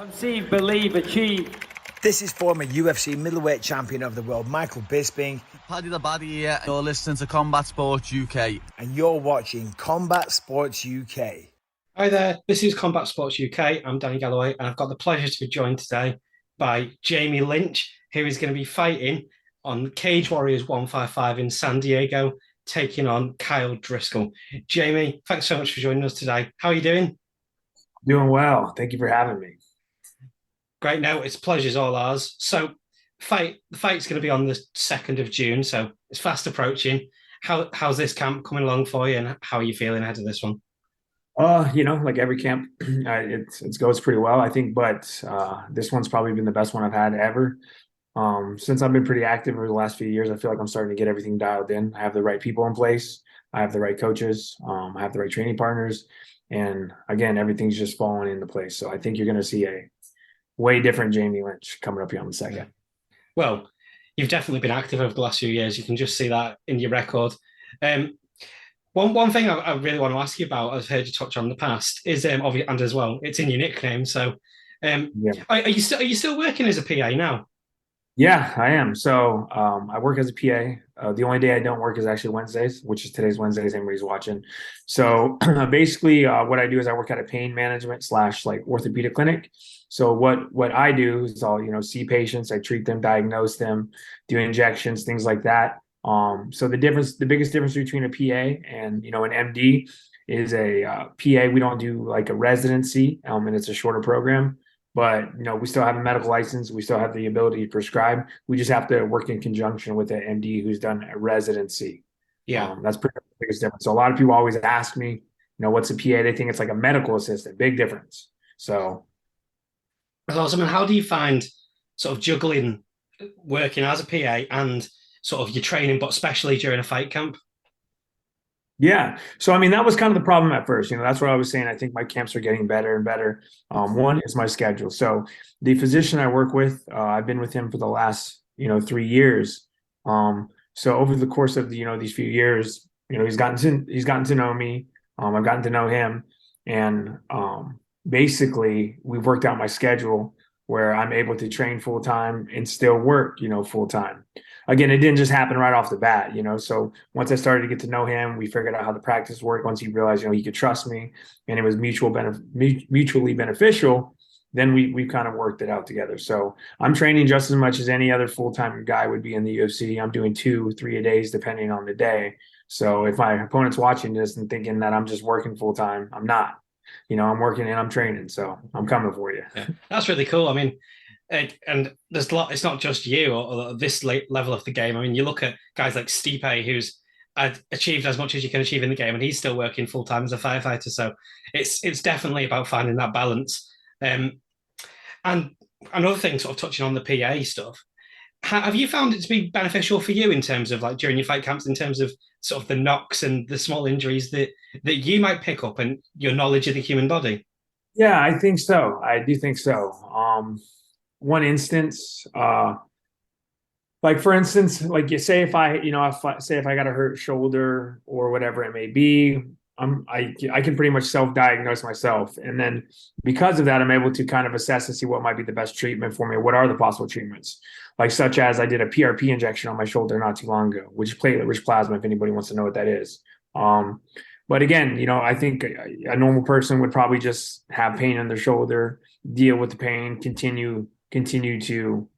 Conceive, believe, achieve. This is former UFC middleweight champion of the world, Michael Bisping. Paddy the Baddy here. You're listening to Combat Sports UK. And you're watching Combat Sports UK. Hi there, this is Combat Sports UK. I'm Danny Galloway, and I've got the pleasure to be joined today by Jamie Lynch, who is going to be fighting on Cage Warriors 155 in San Diego, taking on Kyle Driscoll. Jamie, thanks so much for joining us today. How are you doing? Doing well. Thank you for having me. Great. No, it's pleasure's all ours. So the fight's going to be on the 2nd of June, so it's fast approaching. How's this camp coming along for you, and how are you feeling ahead of this one? Like every camp, it goes pretty well, I think, but this one's probably been the best one I've had ever. Since I've been pretty active over the last few years, I feel like I'm starting to get everything dialed in. I have the right people in place. I have the right coaches. I have the right training partners. And again, everything's just falling into place. So I think you're going to see a way different Jamie Lynch coming up here on the second. Well, you've definitely been active over the last few years. You can just see that in your record. One thing I really want to ask you about, I've heard you touch on in the past, is obviously, and as well, it's in your nickname. So, are you still working as a PA now? Yeah, I am. So I work as a PA. The only day I don't work is actually Wednesdays, which is today's Wednesdays. Anybody's watching. So basically, what I do is I work at a pain management / like orthopedic clinic. So what I do is I'll see patients, I treat them, diagnose them, do injections, things like that. So the biggest difference between a PA and an MD is a PA. We don't do like a residency, and it's a shorter program. But we still have a medical license. We still have the ability to prescribe. We just have to work in conjunction with an MD who's done a residency. Yeah, that's pretty much the biggest difference. So a lot of people always ask me, what's a PA? They think it's like a medical assistant. Big difference. So that's awesome. And how do you find sort of juggling working as a PA and sort of your training, but especially during a fight camp? Yeah. So, that was kind of the problem at first. That's what I was saying. I think my camps are getting better and better. One is my schedule. So the physician I work with, I've been with him for the last, 3 years. So over the course of these few years, he's gotten to know me. I've gotten to know him. And basically we've worked out my schedule where I'm able to train full time and still work, full time. Again, it didn't just happen right off the bat, So once I started to get to know him, we figured out how the practice worked. Once he realized, he could trust me and it was mutually beneficial, then we kind of worked it out together. So I'm training just as much as any other full-time guy would be in the UFC. I'm doing 2-3 a days depending on the day. So if my opponent's watching this and thinking that I'm just working full-time, I'm not. I'm working and I'm training, so I'm coming for you. Yeah, that's really cool. And there's a lot. It's not just you or this level of the game. You look at guys like Stipe, who's achieved as much as you can achieve in the game, and he's still working full time as a firefighter. So it's definitely about finding that balance. And another thing, sort of touching on the PA stuff, have you found it to be beneficial for you in terms of like during your fight camps, in terms of sort of the knocks and the small injuries that you might pick up and your knowledge of the human body? Yeah, I think so. I do think so. One instance, like for instance, like you say, if I got a hurt shoulder or whatever it may be, I can pretty much self-diagnose myself. And then because of that, I'm able to kind of assess and see what might be the best treatment for me. What are the possible treatments? Like such as I did a PRP injection on my shoulder not too long ago, which is platelet-rich plasma, if anybody wants to know what that is. But again, I think a normal person would probably just have pain in their shoulder, deal with the pain, continue to,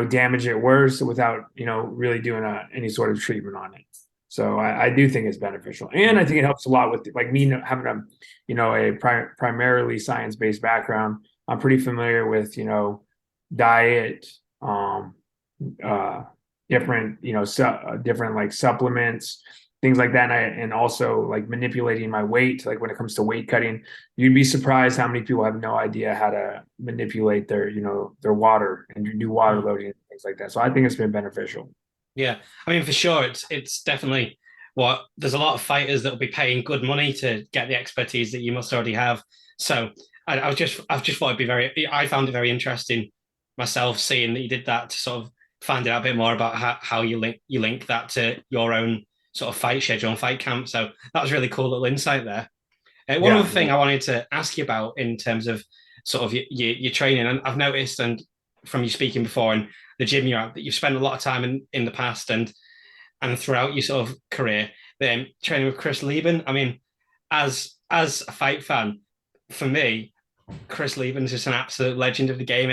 damage it worse without, really doing any sort of treatment on it. So I do think it's beneficial. And I think it helps a lot with like me having a primarily science-based background. I'm pretty familiar with, diet, different, different like supplements, things like that. And also like manipulating my weight, like when it comes to weight cutting, you'd be surprised how many people have no idea how to manipulate their, their water and do water loading and things like that. So I think it's been beneficial. Yeah. For sure. It's definitely there's a lot of fighters that will be paying good money to get the expertise that you must already have. So I've just thought I found it very interesting myself, seeing that you did that, to sort of find out a bit more about how you link that to your own sort of fight schedule and fight camp. So that was really cool little insight there. One other thing I wanted to ask you about in terms of sort of your training. And I've noticed, and from you speaking before and the gym you're at, that you've spent a lot of time in the past and throughout your sort of career, training with Chris Leben. I mean, as a fight fan, for me, Chris Leben is just an absolute legend of the game.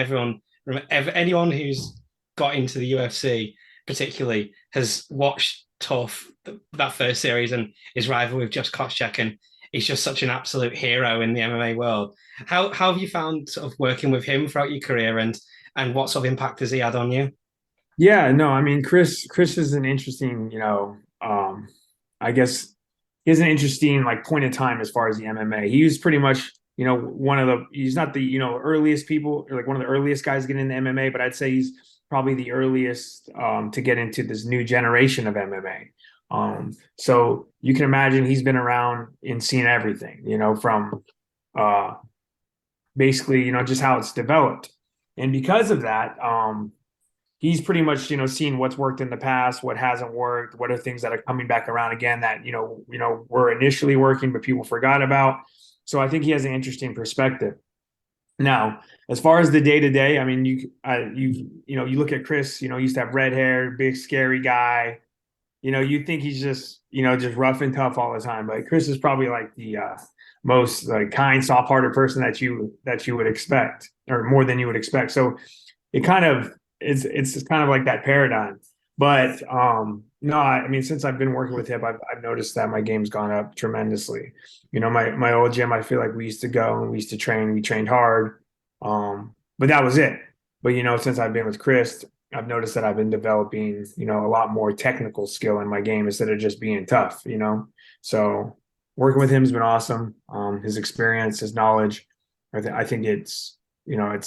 Anyone who's got into the UFC, particularly, has watched Tough, that first series, and his rival with Josh Koscheck, and he's just such an absolute hero in the MMA world. How have you found sort of working with him throughout your career, and what sort of impact has he had on you? Yeah, no, I mean, Chris is an interesting, I guess he has an interesting like point of time as far as the MMA. He was pretty much, he's not the, earliest people, or like one of the earliest guys getting into MMA, but I'd say he's probably the earliest to get into this new generation of MMA. So you can imagine he's been around and seen everything, from basically, just how it's developed. And because of that, he's pretty much, seen what's worked in the past, what hasn't worked, what are things that are coming back around again that, were initially working, but people forgot about. So I think he has an interesting perspective. Now, as far as the day-to-day, I mean, you look at Chris, he used to have red hair, big, scary guy. You think he's just, just rough and tough all the time. But Chris is probably like the most like kind, soft-hearted person that you would expect, or more than you would expect. So it kind of, it's kind of like that paradigm. But no, I mean, since I've been working with him, I've noticed that my game's gone up tremendously. My old gym, I feel like we used to go and we used to train. We trained hard, but that was it. But since I've been with Chris, I've noticed that I've been developing, a lot more technical skill in my game instead of just being tough. So working with him has been awesome. His experience, his knowledge, I think it's I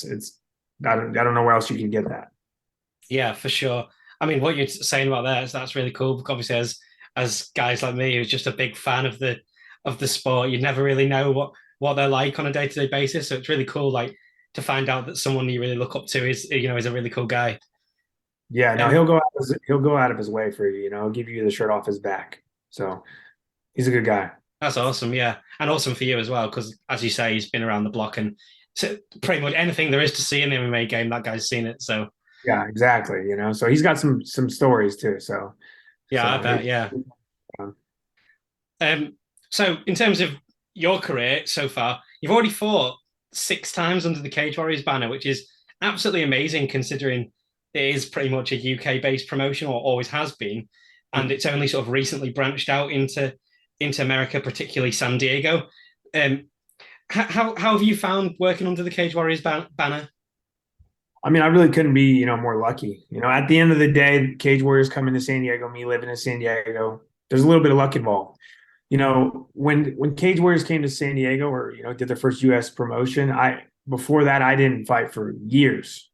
don't know where else you can get that. Yeah, for sure. I mean, what you're saying about that's really cool. Because obviously, as guys like me who's just a big fan of the sport, you never really know what they're like on a day-to-day basis. So it's really cool, like, to find out that someone you really look up to is a really cool guy. Yeah, no, he'll go out of his way for you. He'll give you the shirt off his back. So he's a good guy. That's awesome, yeah, and awesome for you as well, because as you say, he's been around the block, and so pretty much anything there is to see in the MMA game, that guy's seen it. So yeah, exactly. So he's got some stories too. So yeah, I bet. Yeah. So in terms of your career so far, you've already fought 6 times under the Cage Warriors banner, which is absolutely amazing considering it is pretty much a UK-based promotion, or always has been, and it's only sort of recently branched out into America, particularly San Diego. How have you found working under the Cage Warriors banner? I mean, I really couldn't be, more lucky. At the end of the day, Cage Warriors coming to San Diego, me living in San Diego, there's a little bit of luck involved. When Cage Warriors came to San Diego, or did their first US promotion, before that I didn't fight for years.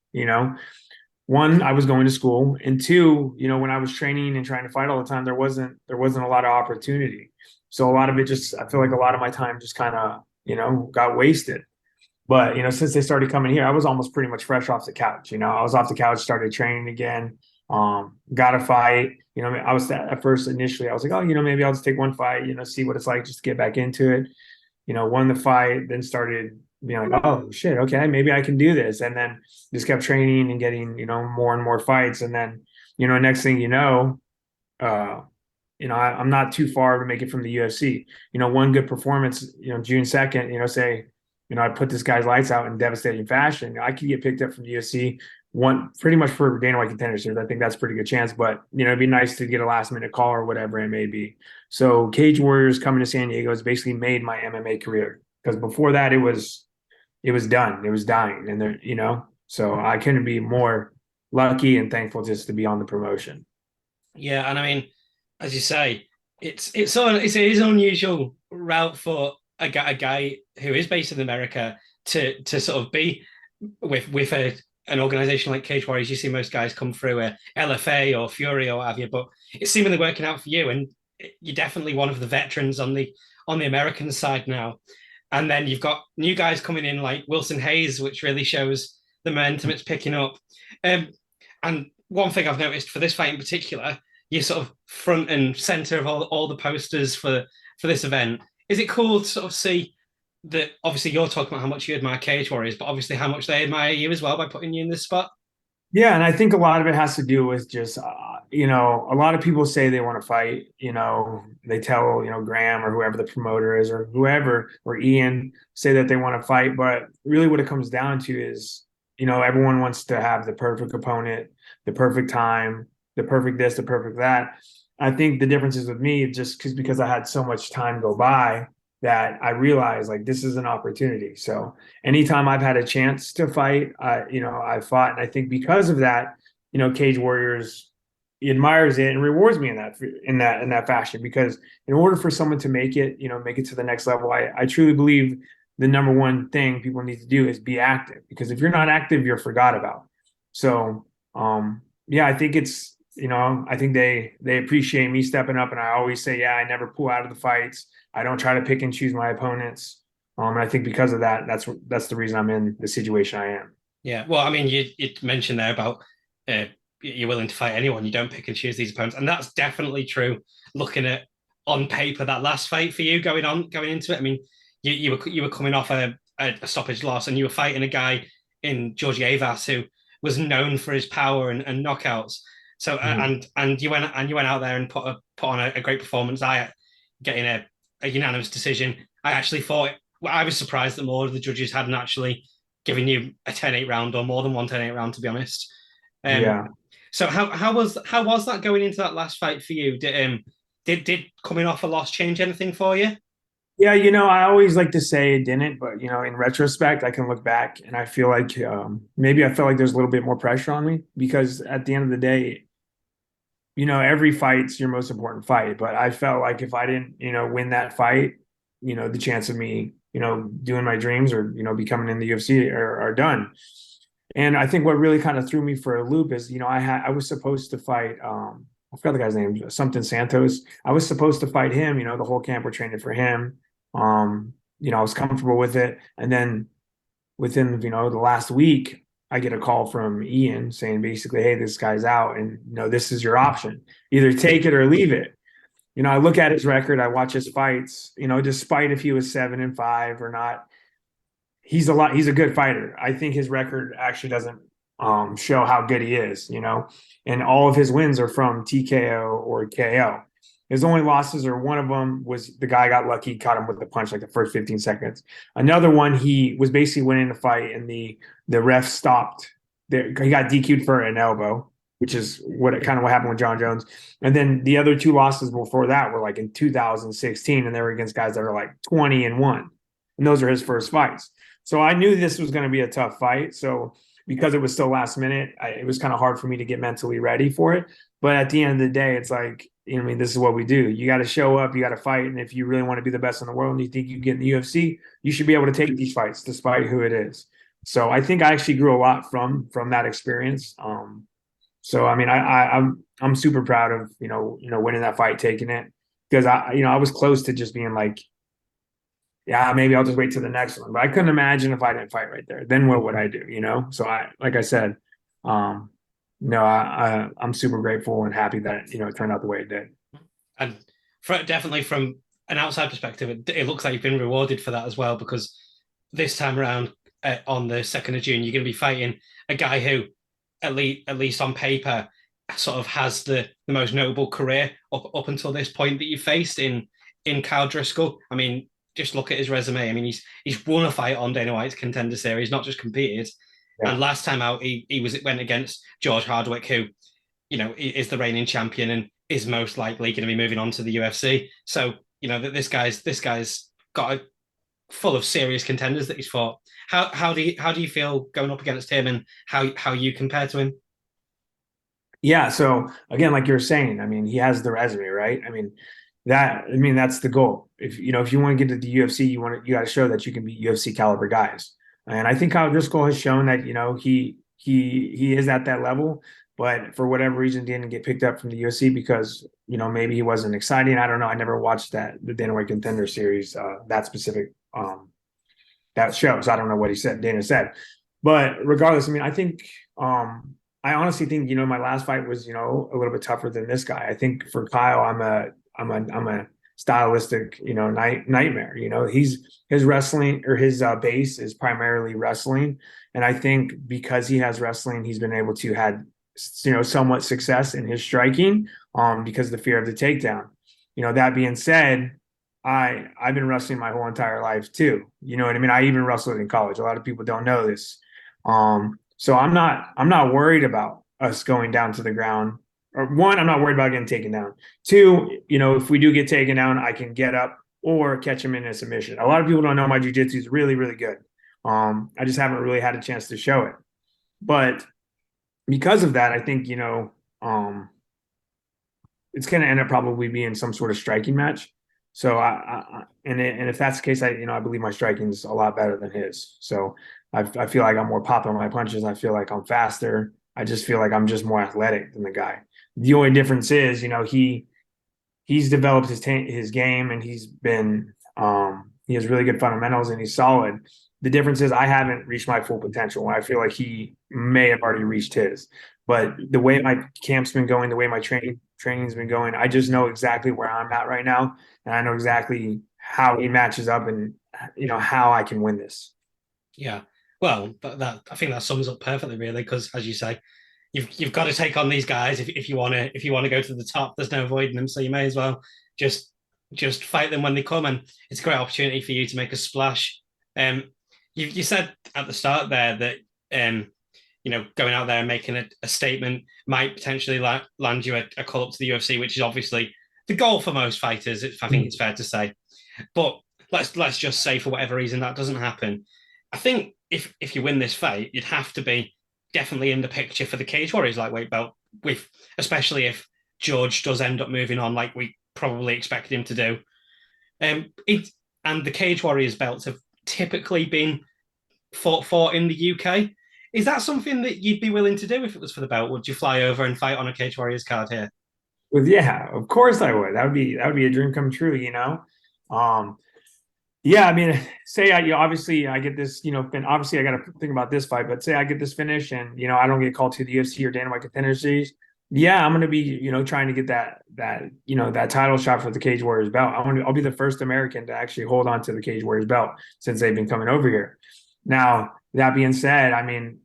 One, I was going to school, and two, when I was training and trying to fight all the time, there wasn't a lot of opportunity. So a lot of it I feel like a lot of my time just kind of, got wasted. But, since they started coming here, I was almost pretty much fresh off the couch. I was off the couch, started training again, got a fight. I was at first initially, I was like, oh, maybe I'll just take one fight, see what it's like just to get back into it. Won the fight, then started being like, oh, shit, okay, maybe I can do this. And then just kept training and getting, more and more fights. And then, next thing I'm not too far to make it from the UFC. One good performance, June 2nd, say, I put this guy's lights out in devastating fashion. I could get picked up from the UFC, pretty much for Dana White Contender Series. I think that's a pretty good chance, but it'd be nice to get a last minute call or whatever it may be. So Cage Warriors coming to San Diego has basically made my MMA career, because before that it was done. It was dying. And so I couldn't be more lucky and thankful just to be on the promotion. Yeah, and I mean, as you say, it is an unusual route for a guy who is based in America to sort of be with an organization like Cage Warriors. You see most guys come through a LFA or Fury or what have you, but it's seemingly working out for you, and you're definitely one of the veterans on the American side now. And then you've got new guys coming in like Wilson Hayes, which really shows the momentum it's picking up. And one thing I've noticed for this fight in particular, you're sort of front and center of all the posters for this event. Is it cool to sort of see that obviously you're talking about how much you admire Cage Warriors, but obviously how much they admire you as well by putting you in this spot. Yeah, and I think a lot of it has to do with just a lot of people say they want to fight. They tell Graham or whoever the promoter is or whoever or Ian say that they want to fight, but really what it comes down to is everyone wants to have the perfect opponent, the perfect time, the perfect this, the perfect that. I think the difference is with me just because I had so much time go by that I realized like this is an opportunity. So anytime I've had a chance to fight, I've fought, and I think because of that, Cage Warriors admires it and rewards me in that fashion. Because in order for someone to make it to the next level, I truly believe the number one thing people need to do is be active. Because if you're not active, you're forgot about. So yeah, I think it's I think they appreciate me stepping up, and I always say, yeah, I never pull out of the fights. I don't try to pick and choose my opponents. And I think because of that, that's the reason I'm in the situation I am. Yeah, well, I mean, you mentioned there about you're willing to fight anyone. You don't pick and choose these opponents, and that's definitely true. Looking at on paper that last fight for you going into it, I mean, you were coming off a stoppage loss, and you were fighting a guy in George Avas who was known for his power and knockouts. So and you went out there and put on a great performance. Getting a unanimous decision. I actually thought I was surprised that more of the judges hadn't actually given you a 10-8 round or more than one 10-8 round, to be honest. Yeah. So how was that going into that last fight for you? Did coming off a loss change anything for you? Yeah, I always like to say it didn't, but in retrospect, I can look back and I feel like maybe I felt like there's a little bit more pressure on me because at the end of the day, every fight's your most important fight. But I felt like if I didn't, win that fight, the chance of me, doing my dreams or, becoming in the UFC are done. And I think what really kind of threw me for a loop is, I was supposed to fight, I forgot the guy's name, something Santos. I was supposed to fight him, the whole camp were training for him. I was comfortable with it. And then within, the last week, I get a call from Ian saying basically, hey, this guy's out and this is your option. Either take it or leave it. I look at his record, I watch his fights, despite if he was 7-5 or not, he's a good fighter. I think his record actually doesn't show how good he is, and all of his wins are from TKO or KO. His only losses are one of them was the guy got lucky, caught him with the punch like the first 15 seconds. Another one, he was basically winning the fight and the ref stopped. He got DQ'd for an elbow, which is what happened with John Jones. And then the other two losses before that were like in 2016, and they were against guys that are like 20-1. And those are his first fights. So I knew this was going to be a tough fight. So because it was still last minute, it was kind of hard for me to get mentally ready for it. But at the end of the day, it's like, this is what we do. You got to show up, you got to fight. And if you really want to be the best in the world and you think you get in the UFC, you should be able to take these fights despite who it is. So I think I actually grew a lot from that experience. So, I'm super proud of, winning that fight, taking it, because I was close to just being like, yeah, maybe I'll just wait till the next one. But I couldn't imagine if I didn't fight right there. Then what would I do? So like I said, I'm super grateful and happy that, it turned out the way it did. And definitely from an outside perspective, it looks like you've been rewarded for that as well, because this time around on the 2nd of June, you're going to be fighting a guy who, at least on paper, sort of has the most notable career up until this point that you faced in Kyle Driscoll. I mean, just look at his resume. I mean, he's won a fight on Dana White's Contender Series, not just competed. Yeah. And last time out, he went against George Hardwick, who, is the reigning champion and is most likely going to be moving on to the UFC. So, that this guy's got full of serious contenders that he's fought. How do you feel going up against him, and how you compare to him? Yeah. So again, like you're saying, he has the resume, right? That's the goal. If you want to get to the UFC, you got to show that you can beat UFC caliber guys. And I think Kyle Driscoll has shown that, he is at that level, but for whatever reason didn't get picked up from the UFC because, maybe he wasn't exciting. I don't know. I never watched the Dana White Contender Series, that specific that show. So I don't know what Dana said. But regardless, I think I honestly think, my last fight was, a little bit tougher than this guy. I think for Kyle, I'm a stylistic, nightmare. His wrestling or his base is primarily wrestling. And I think because he has wrestling, he's been able to had, somewhat success in his striking because of the fear of the takedown. That being said, I've been wrestling my whole entire life too. You know what I mean? I even wrestled in college. A lot of people don't know this. So I'm not worried about us going down to the ground. Or one, I'm not worried about getting taken down. Two, if we do get taken down, I can get up or catch him in a submission. A lot of people don't know my jiu-jitsu is really, really good. I just haven't really had a chance to show it. But because of that, I think, it's going to end up probably being some sort of striking match. So and if that's the case, I believe my striking is a lot better than his. So I feel like I'm more popping my punches. I feel like I'm faster. I just feel like I'm just more athletic than the guy. The only difference is, he's developed his game, and he's been he has really good fundamentals, and he's solid. The difference is I haven't reached my full potential. I feel like he may have already reached his. But the way my camp's been going, the way my training's been going, I just know exactly where I'm at right now, and I know exactly how he matches up, and how I can win this. Yeah. Well, that I think that sums up perfectly, really, because as you say, you've got to take on these guys if you want to go to the top. There's no avoiding them, so you may as well just fight them when they come, and it's a great opportunity for you to make a splash. You said at the start there that going out there and making a statement might potentially land you a call up to the UFC, which is obviously the goal for most fighters. I think it's fair to say, but let's just say for whatever reason that doesn't happen. I think if you win this fight, you'd have to be definitely in the picture for the Cage Warriors lightweight belt, especially if George does end up moving on, like we probably expected him to do. And the Cage Warriors belts have typically been fought for in the UK. Is that something that you'd be willing to do if it was for the belt? Would you fly over and fight on a Cage Warriors card here? Well, yeah, of course I would. That would be a dream come true, Yeah, I mean, say obviously I get this, and obviously I got to think about this fight, but say I get this finish and, I don't get called to the UFC or Dana White Contender Series. Yeah, I'm going to be, trying to get that title shot for the Cage Warriors belt. I'll be the first American to actually hold on to the Cage Warriors belt since they've been coming over here. Now, that being said, I mean,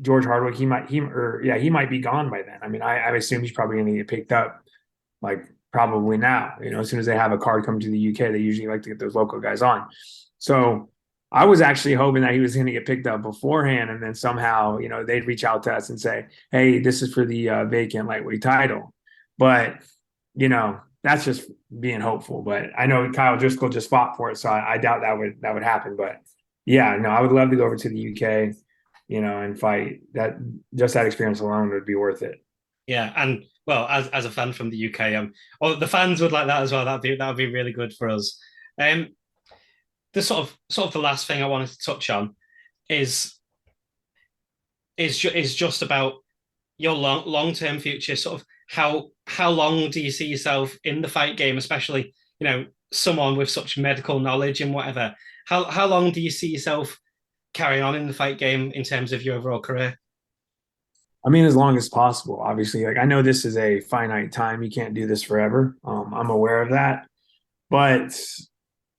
George Hardwick, he might be gone by then. I mean, I assume he's probably going to get picked up, like, probably now, as soon as they have a card come to the UK, they usually like to get those local guys on. So I was actually hoping that he was going to get picked up beforehand, and then somehow, they'd reach out to us and say, hey, this is for the vacant lightweight title. But, that's just being hopeful. But I know Kyle Driscoll just fought for it, so I doubt that would happen. But yeah, no, I would love to go over to the UK, and fight. Just that experience alone would be worth it. Yeah, and well, as a fan from the UK, the fans would like that as well. That'd be really good for us. The sort of the last thing I wanted to touch on is just about your long-term future. Sort of how long do you see yourself in the fight game, especially someone with such medical knowledge and whatever. How long do you see yourself carrying on in the fight game in terms of your overall career? I mean, as long as possible, obviously. Like, I know this is a finite time. You can't do this forever. I'm aware of that. But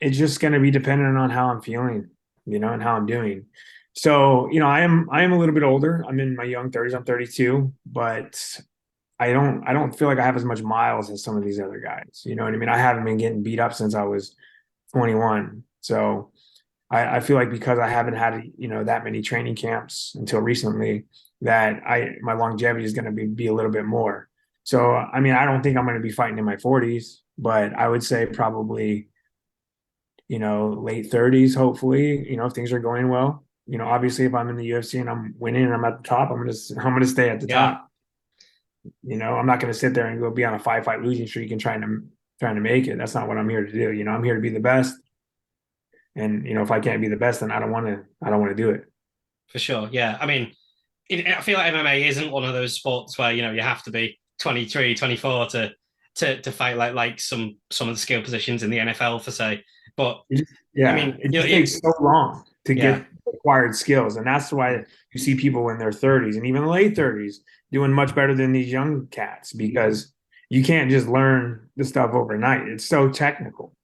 it's just going to be dependent on how I'm feeling, and how I'm doing. So, I am a little bit older. I'm in my young 30s. I'm 32. But I don't feel like I have as much miles as some of these other guys. You know what I mean? I haven't been getting beat up since I was 21. So I feel like because I haven't had, that many training camps until recently, that my longevity is going to be a little bit more. So, I mean, I don't think I'm going to be fighting in my 40s, but I would say probably, late 30s, hopefully, if things are going well. Obviously, if I'm in the UFC and I'm winning and I'm at the top, I'm going to stay at the top. I'm not going to sit there and go be on a 5-fight losing streak and trying to make it. That's not what I'm here to do. I'm here to be the best. And, if I can't be the best, then I don't want to do it. For sure. Yeah. I mean, I feel like MMA isn't one of those sports where, you have to be 23, 24 to fight like some of the skill positions in the NFL, for say. But yeah, I mean, it takes so long to get acquired skills. And that's why you see people in their 30s and even late 30s doing much better than these young cats, because you can't just learn the stuff overnight. It's so technical.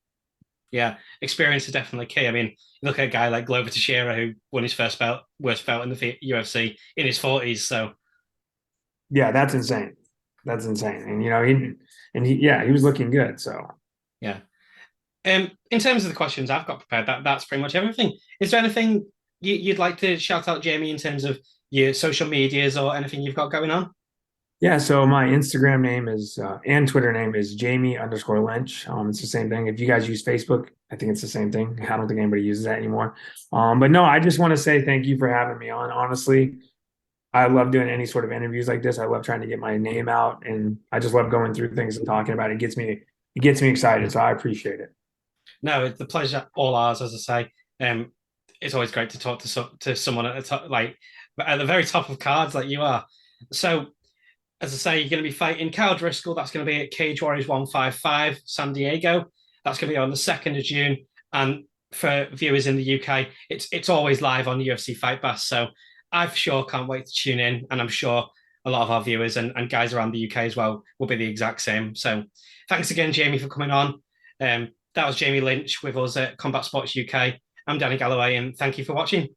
Yeah, experience is definitely key. I mean, look at a guy like Glover Teixeira who won his worst belt in the UFC in his 40s. So Yeah, that's insane. That's insane. And he was looking good. So yeah. In terms of the questions I've got prepared, that's pretty much everything. Is there anything you'd like to shout out, Jamie, in terms of your social medias or anything you've got going on? yeah, so my Instagram name is and Twitter name is Jamie_Lynch. It's the same thing. If you guys use Facebook, I think it's the same thing. I don't think anybody uses that anymore. But no, I just want to say thank you for having me on. Honestly, I love doing any sort of interviews like this. I love trying to get my name out, and I just love going through things and talking about it. It gets me excited. So I appreciate it. No, it's the pleasure all ours, as I say. It's always great to talk to someone at the top, like at the very top of cards, like you are. So, as I say, you're going to be fighting Kyle Driscoll. That's going to be at Cage Warriors 155, San Diego. That's going to be on the 2nd of June. And for viewers in the UK, it's always live on UFC Fight Pass. So I for sure can't wait to tune in. And I'm sure a lot of our viewers and guys around the UK as well will be the exact same. So thanks again, Jamie, for coming on. That was Jamie Lynch with us at Combat Sports UK. I'm Danny Galloway, and thank you for watching.